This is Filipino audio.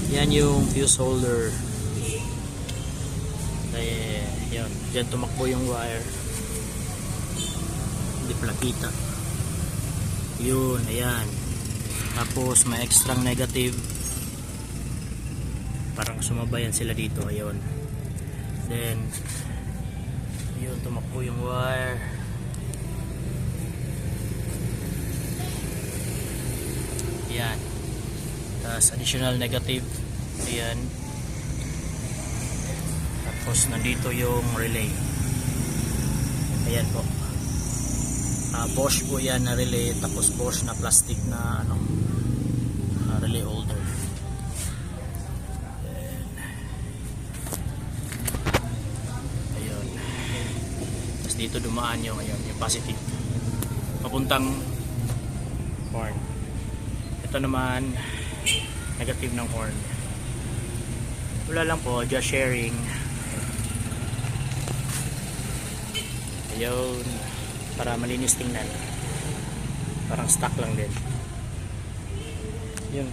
Yan yung fuse holder. Yan, dyan tumakbo yung wire. Hindi pala kita. Yun, ayan. Tapos may extra negative. Parang sumabayan sila dito, ayun. Then yun, tumakbo yung wire. Ayan. Tapos additional negative. Ayan. Tapos nandito yung relay. Ayan po. Bosch po yan na relay. Tapos Bosch na plastic na relay holder. Ayun. Tapos dito dumaan yung positive. Papuntang horn. Ito naman negative ng horn. Wala lang po, just sharing. Ayun, para malinis tingnan. Parang stock lang din. Yun.